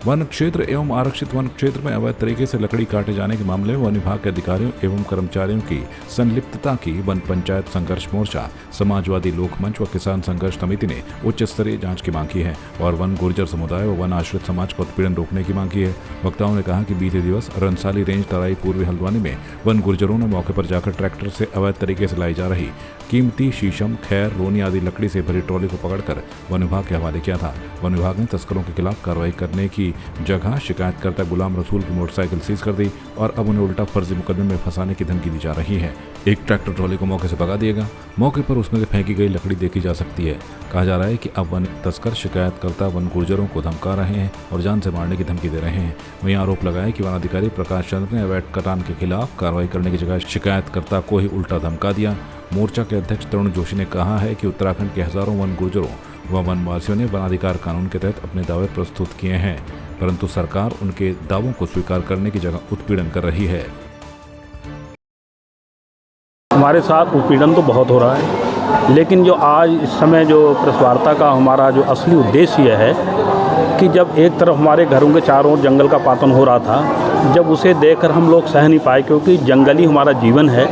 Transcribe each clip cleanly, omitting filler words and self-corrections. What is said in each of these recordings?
One क्षेत्र एवं आरक्षित वन क्षेत्र में अवैध तरीके से लकड़ी काटे जाने के मामले में वन विभाग के अधिकारियों एवं कर्मचारियों की संलिप्तता की वन पंचायत संघर्ष मोर्चा, समाजवादी लोक मंच व किसान संघर्ष समिति ने उच्च स्तरीय जांच की मांग की है और वन गुर्जर समुदाय व वन आश्रित समाज का उत्पीड़न रोकने की मांग की है। वक्ताओं ने कहा कि बीते दिवस रनसाली रेंज तराई पूर्वी हल्द्वानी में वन गुर्जरों ने मौके पर जाकर ट्रैक्टर से अवैध तरीके से लाई जा रही कीमती शीशम, खैर, रोनी आदि लकड़ी से भरी ट्रॉली को पकड़कर वन विभाग के हवाले किया था। वन विभाग ने तस्करों के खिलाफ कार्रवाई करने की जगह शिकायतकर्ता गुलाम रसूल की मोटरसाइकिल सीज कर दी और अब उन्हें उल्टा फर्जी मुकदमे में फंसाने की धमकी दी जा रही है। एक ट्रैक्टर ट्रॉली को मौके से भगा दिएगा। मौके पर उसमें से फेंकी गई लकड़ी देखी जा सकती है। कहा जा रहा है कि अब वन तस्कर शिकायतकर्ता वन गुर्जरों को धमका रहे हैं और जान से मारने की धमकी दे रहे हैं। वहीं आरोप लगाया कि वन अधिकारी प्रकाश चंद्र ने अवैध कटान के खिलाफ कार्रवाई करने की जगह शिकायतकर्ता को ही उल्टा धमका दिया। मोर्चा के अध्यक्ष तरुण जोशी ने कहा है कि उत्तराखंड के हजारों वन गुर्जरों व वनवासियों ने वनाधिकार कानून के तहत अपने दावे प्रस्तुत किए हैं, परंतु सरकार उनके दावों को स्वीकार करने की जगह उत्पीड़न कर रही है। हमारे साथ उत्पीड़न तो बहुत हो रहा है, लेकिन जो आज इस समय जो प्रेस वार्ता का हमारा जो असली उद्देश्य यह है कि जब एक तरफ हमारे घरों के चारों ओर जंगल का पातन हो रहा था, जब उसे देखकर हम लोग सह नहीं पाए, क्योंकि जंगल ही हमारा जीवन है,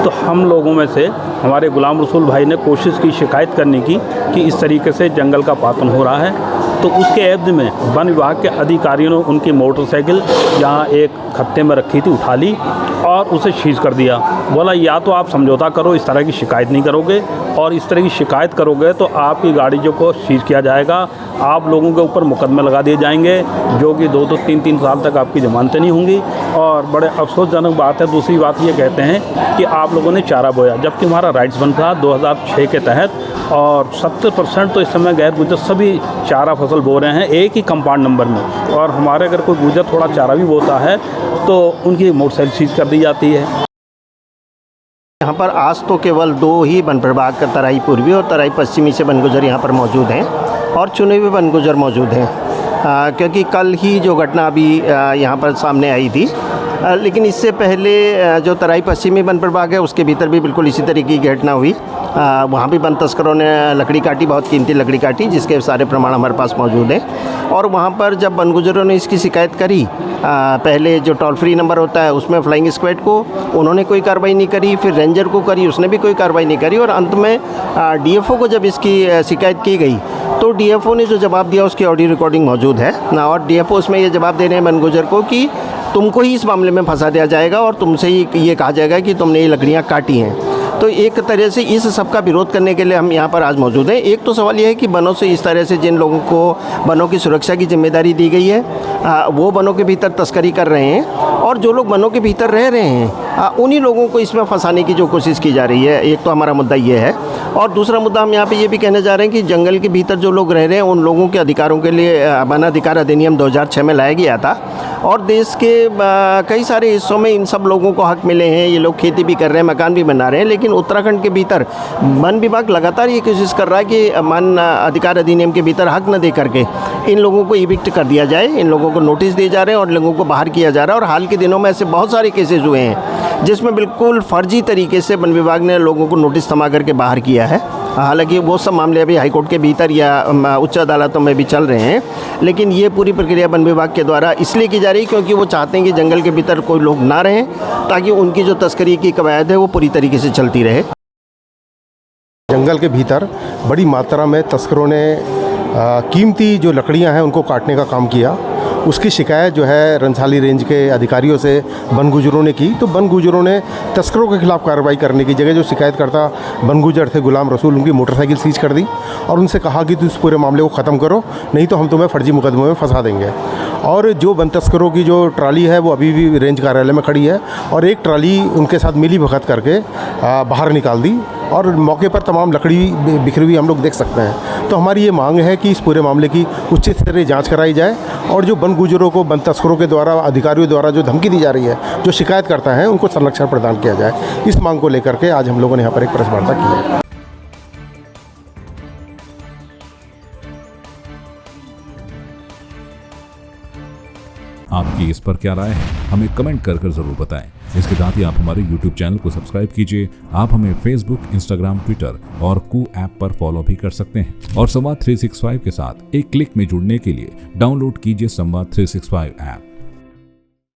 तो हम लोगों में से हमारे गुलाम रसूल भाई ने कोशिश की शिकायत करने की कि इस तरीके से जंगल का पातन हो रहा है। तो उसके एवज में वन विभाग के अधिकारियों ने उनकी मोटरसाइकिल जहाँ एक खत्ते में रखी थी उठा ली और उसे सीज कर दिया। बोला या तो आप समझौता करो, इस तरह की शिकायत नहीं करोगे, और इस तरह की शिकायत करोगे तो आपकी गाड़ी जो को सीज किया जाएगा, आप लोगों के ऊपर मुकदमे लगा दिए जाएंगे, जो कि 2 से 3 साल तक आपकी जमानतें नहीं होंगी। और बड़े अफसोसजनक बात है, दूसरी बात ये कहते हैं कि आप लोगों ने चारा बोया, जबकि हमारा राइट्स बन था 2006 के तहत, और 70% तो इस समय गैर गुर्जर सभी चारा फसल बो रहे हैं एक ही कंपाउंड नंबर में। और हमारे अगर कोई गुर्जर थोड़ा चारा भी बोता है तो उनकी मोटरसाइकिल सीज कर दी जाती है। यहाँ पर आज तो केवल 2 ही वन प्रभाग का तराई पूर्वी और तराई पश्चिमी से वन गुर्जर यहाँ पर मौजूद हैं और चुने हुए वन गुर्जर मौजूद हैं, क्योंकि कल ही जो घटना अभी यहाँ पर सामने आई थी, लेकिन इससे पहले जो तराई पश्चिमी वन प्रभाग है उसके भीतर भी बिल्कुल इसी तरीके की घटना हुई। वहाँ भी वन तस्करों ने लकड़ी काटी, बहुत कीमती लकड़ी काटी, जिसके सारे प्रमाण हमारे पास मौजूद हैं। और वहाँ पर जब वन गुर्जरों ने इसकी शिकायत करी, पहले जो टोल फ्री नंबर होता है उसमें फ्लाइंग स्क्वाड को, उन्होंने कोई कार्रवाई नहीं करी, फिर रेंजर को करी, उसने भी कोई कार्रवाई नहीं करी, और अंत में डीएफओ को जब इसकी शिकायत की गई तो डीएफओ ने जो जवाब दिया उसकी ऑडियो रिकॉर्डिंग मौजूद है ना, और डीएफओ उसमें ये जवाब दे रहे हैं वन गुर्जर को कि तुमको ही इस मामले में फंसा दिया जाएगा और तुमसे ही ये कहा जाएगा कि तुमने ये लकड़ियाँ काटी हैं। तो एक तरह से इस सब का विरोध करने के लिए हम यहाँ पर आज मौजूद हैं। एक तो सवाल ये है कि वनों से इस तरह से जिन लोगों को वनों की सुरक्षा की जिम्मेदारी दी गई है, वो वनों के भीतर तस्करी कर रहे हैं, और जो लोग वनों के भीतर रह रहे हैं उन्हीं लोगों को इसमें फंसाने की जो कोशिश की जा रही है। एक तो हमारा मुद्दा ये है, और दूसरा मुद्दा हम यहाँ पे ये भी कहने जा रहे हैं कि जंगल के भीतर जो लोग रह रहे हैं उन लोगों के अधिकारों के लिए वन अधिकार अधिनियम 2006 में लाया गया था, और देश के कई सारे हिस्सों में इन सब लोगों को हक मिले हैं। ये लोग खेती भी कर रहे हैं, मकान भी बना रहे हैं, लेकिन उत्तराखंड के भीतर वन विभाग लगातार ये कोशिश कर रहा है कि वन अधिकार अधिनियम के भीतर हक न दे करके इन लोगों को इविक्ट कर दिया जाए, इन लोगों को नोटिस दिए जा रहे हैं और लोगों को बाहर किया जा रहा है। और हाल के दिनों में ऐसे बहुत सारे केसेस हुए हैं जिसमें बिल्कुल फर्जी तरीके से वन विभाग ने लोगों को नोटिस थमा करके बाहर किया है। हालांकि वो सब मामले अभी हाईकोर्ट के भीतर या उच्च अदालतों में भी चल रहे हैं, लेकिन ये पूरी प्रक्रिया वन विभाग के द्वारा इसलिए की जा रही है क्योंकि वो चाहते हैं कि जंगल के भीतर कोई लोग ना रहें, ताकि उनकी जो तस्करी की कवायद है वो पूरी तरीके से चलती रहे। जंगल के भीतर बड़ी मात्रा में तस्करों ने कीमती जो लकड़ियां हैं उनको काटने का काम किया। उसकी शिकायत जो है रनसाली रेंज के अधिकारियों से वन गुर्जरों ने की, तो वन गुर्जरों ने तस्करों के खिलाफ कार्रवाई करने की जगह जो शिकायतकर्ता वन गुर्जर थे गुलाम रसूल, उनकी मोटरसाइकिल सीज कर दी और उनसे कहा कि तुम इस पूरे मामले को ख़त्म करो, नहीं तो हम तुम्हें फर्जी मुकदमों में फंसा देंगे। और जो वन तस्करों की जो ट्राली है वो अभी भी रेंज कार्यालय में खड़ी है, और एक ट्राली उनके साथ मिली भगत करके बाहर निकाल दी, और मौके पर तमाम लकड़ी बिखरी हुई हम लोग देख सकते हैं। तो हमारी ये मांग है कि इस पूरे मामले की उचित स्तरीय जांच कराई जाए, और जो वन गुर्जरों को वन तस्करों के द्वारा अधिकारियों द्वारा जो धमकी दी जा रही है, जो शिकायत करता है, उनको संरक्षण प्रदान किया जाए। इस मांग को लेकर के आज हम लोगों ने यहाँ पर एक प्रेस वार्ता की है। आपकी इस पर क्या राय है, हमें कमेंट कर जरूर बताएं। इसके साथ ही आप हमारे YouTube चैनल को सब्सक्राइब कीजिए। आप हमें Facebook, Instagram, Twitter और कू ऐप पर फॉलो भी कर सकते हैं और संवाद 365 के साथ एक क्लिक में जुड़ने के लिए डाउनलोड कीजिए संवाद 365 ऐप।